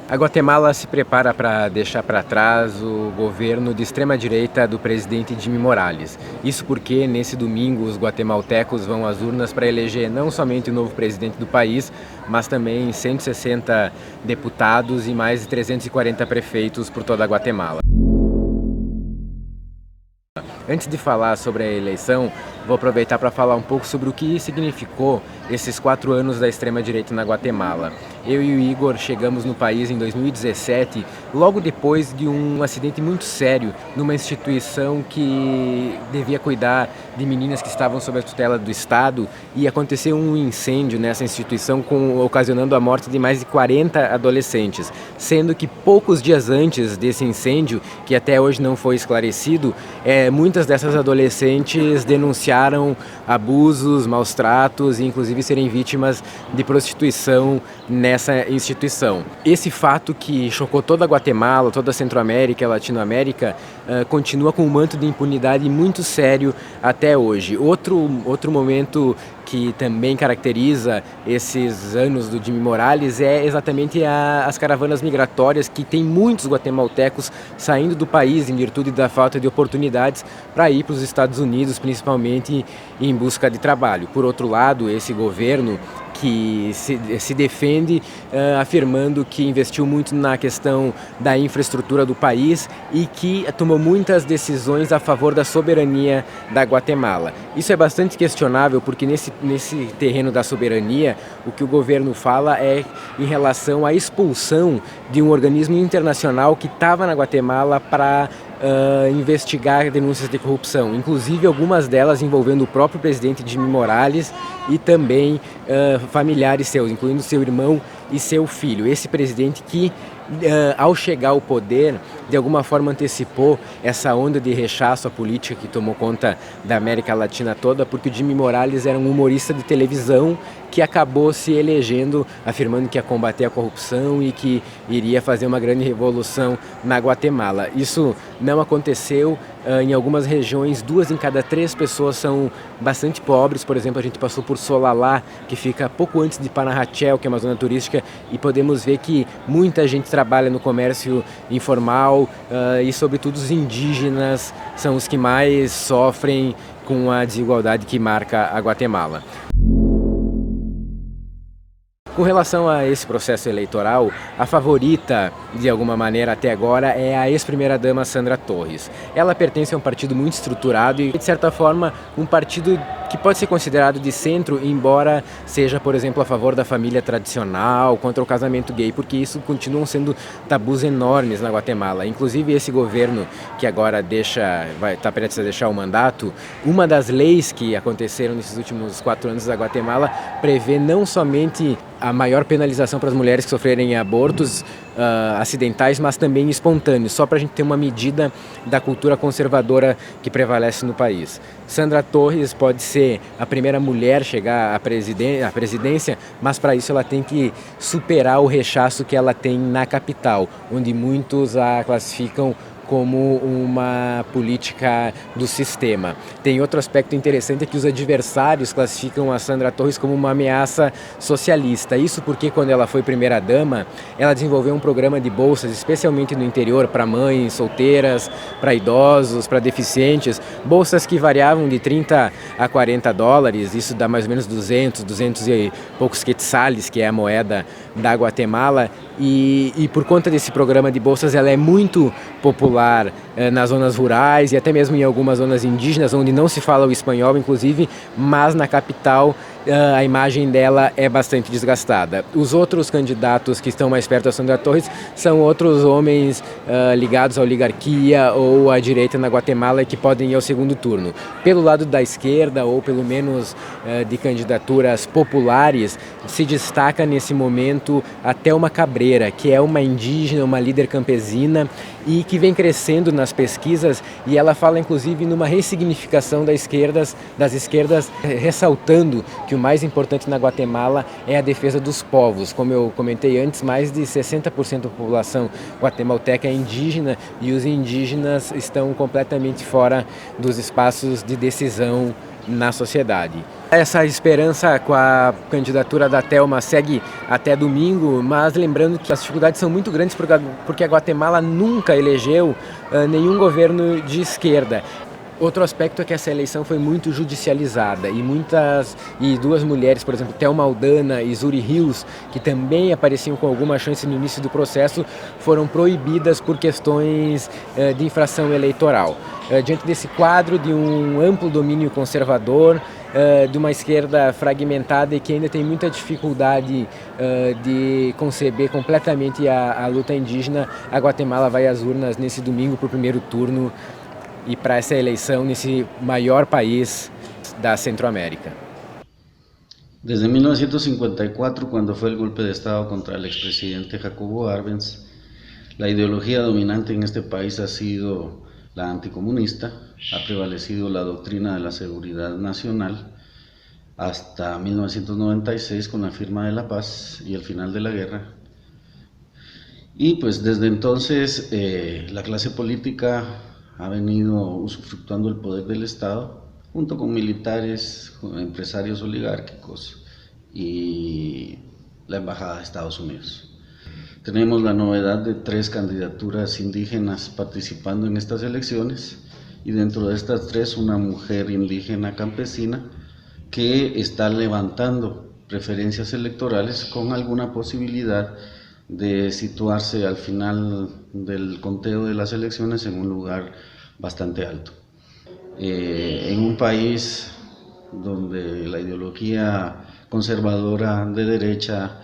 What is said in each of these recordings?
A Guatemala se prepara para deixar para trás o governo de extrema-direita do presidente Jimmy Morales. Isso porque, nesse domingo, os guatemaltecos vão às urnas para eleger não somente o novo presidente do país, mas também 160 deputados e mais de 340 prefeitos por toda a Guatemala. Antes de falar sobre a eleição, vou aproveitar para falar um pouco sobre o que significou esses 4 anos da extrema-direita na Guatemala. Eu e o Igor chegamos no país em 2017, logo depois de um acidente muito sério numa instituição que devia cuidar de meninas que estavam sob a tutela do Estado, e aconteceu um incêndio nessa instituição ocasionando a morte de mais de 40 adolescentes, sendo que poucos dias antes desse incêndio, que até hoje não foi esclarecido, muitas dessas adolescentes denunciaram abusos, maus tratos e inclusive serem vítimas de prostituição nessa instituição. Esse fato que chocou toda a Guatemala, toda a Centro-América e a Latinoamérica continua com um manto de impunidade muito sério até hoje. Outro momento que também caracteriza esses anos do Jimmy Morales é exatamente as caravanas migratórias, que tem muitos guatemaltecos saindo do país em virtude da falta de oportunidades para ir para os Estados Unidos, principalmente em busca de trabalho. Por outro lado, esse governo que se defende afirmando que investiu muito na questão da infraestrutura do país e que tomou muitas decisões a favor da soberania da Guatemala. Isso é bastante questionável porque nesse terreno da soberania, o que o governo fala é em relação à expulsão de um organismo internacional que estava na Guatemala para investigar denúncias de corrupção, inclusive algumas delas envolvendo o próprio presidente Jimmy Morales e também familiares seus, incluindo seu irmão e seu filho. Esse presidente que, ao chegar ao poder, de alguma forma antecipou essa onda de rechaço à política que tomou conta da América Latina toda, porque o Jimmy Morales era um humorista de televisão que acabou se elegendo, afirmando que ia combater a corrupção e que iria fazer uma grande revolução na Guatemala. Isso não aconteceu. Em algumas regiões, 2 em cada 3 pessoas são bastante pobres. Por exemplo, a gente passou por Solalá, que fica pouco antes de Panajachel, que é uma zona turística, e podemos ver que muita gente trabalha no comércio informal e, sobretudo, os indígenas são os que mais sofrem com a desigualdade que marca a Guatemala. Com relação a esse processo eleitoral, a favorita, de alguma maneira até agora, é a ex-primeira-dama Sandra Torres. Ela pertence a um partido muito estruturado e, de certa forma, um partido que pode ser considerado de centro, embora seja, por exemplo, a favor da família tradicional, contra o casamento gay, porque isso continuam sendo tabus enormes na Guatemala. Inclusive, esse governo que agora está prestes a deixar o mandato, uma das leis que aconteceram nesses últimos 4 anos da Guatemala prevê não somente a maior penalização para as mulheres que sofrerem abortos acidentais, mas também espontâneos, só para a gente ter uma medida da cultura conservadora que prevalece no país. Sandra Torres pode ser a primeira mulher a chegar à presidência, mas para isso ela tem que superar o rechaço que ela tem na capital, onde muitos a classificam como uma política do sistema. Tem outro aspecto interessante, é que os adversários classificam a Sandra Torres como uma ameaça socialista. Isso porque, quando ela foi primeira-dama, ela desenvolveu um programa de bolsas, especialmente no interior, para mães solteiras, para idosos, para deficientes, bolsas que variavam de 30 a 40 dólares, isso dá mais ou menos 200 e poucos quetzales, que é a moeda da Guatemala, e por conta desse programa de bolsas ela é muito popular nas zonas rurais e até mesmo em algumas zonas indígenas, onde não se fala o espanhol, inclusive, mas na capital a imagem dela é bastante desgastada. Os outros candidatos que estão mais perto da Sandra Torres são outros homens ligados à oligarquia ou à direita na Guatemala, que podem ir ao segundo turno. Pelo lado da esquerda, ou pelo menos de candidaturas populares, se destaca nesse momento a Thelma Cabreira, que é uma indígena, uma líder campesina e que vem crescendo nas pesquisas, e ela fala inclusive numa ressignificação das esquerdas, ressaltando que o mais importante na Guatemala é a defesa dos povos. Como eu comentei antes, mais de 60% da população guatemalteca é indígena e os indígenas estão completamente fora dos espaços de decisão na sociedade. Essa esperança com a candidatura da Thelma segue até domingo, mas lembrando que as dificuldades são muito grandes porque a Guatemala nunca elegeu nenhum governo de esquerda. Outro aspecto é que essa eleição foi muito judicializada e duas mulheres, por exemplo, Thelma Aldana e Zuri Rios, que também apareciam com alguma chance no início do processo, foram proibidas por questões de infração eleitoral. Diante desse quadro de um amplo domínio conservador, de uma esquerda fragmentada e que ainda tem muita dificuldade de conceber completamente a luta indígena, a Guatemala vai às urnas nesse domingo para o primeiro turno e para essa eleição nesse maior país da Centroamérica. Desde 1954, cuando fue el golpe de Estado contra el expresidente Jacobo Arbenz, la ideología dominante en este país ha sido la anticomunista, ha prevalecido la doctrina de la seguridad nacional hasta 1996 con la firma de la paz y el final de la guerra. Y pues desde entonces la clase política ha venido usufructuando el poder del Estado junto con militares, empresarios oligárquicos y la Embajada de Estados Unidos. Tenemos la novedad de 3 candidaturas indígenas participando en estas elecciones y dentro de estas 3 una mujer indígena campesina que está levantando preferencias electorales con alguna posibilidad de situarse al final del conteo de las elecciones en un lugar bastante alto. En un país donde la ideología conservadora de derecha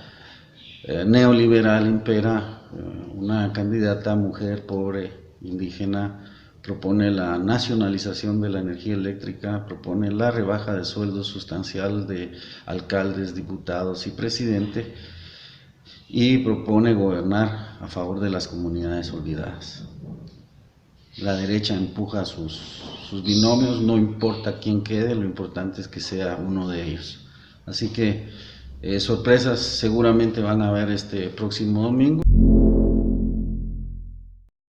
neoliberal impera, una candidata mujer pobre, indígena, propone la nacionalización de la energía eléctrica, propone la rebaja de sueldos sustancial de alcaldes, diputados y presidente, y propone gobernar a favor de las comunidades olvidadas. La derecha empuja sus binomios, no importa quién quede, lo importante es que sea uno de ellos. Así que sorpresas seguramente van a haber este próximo domingo.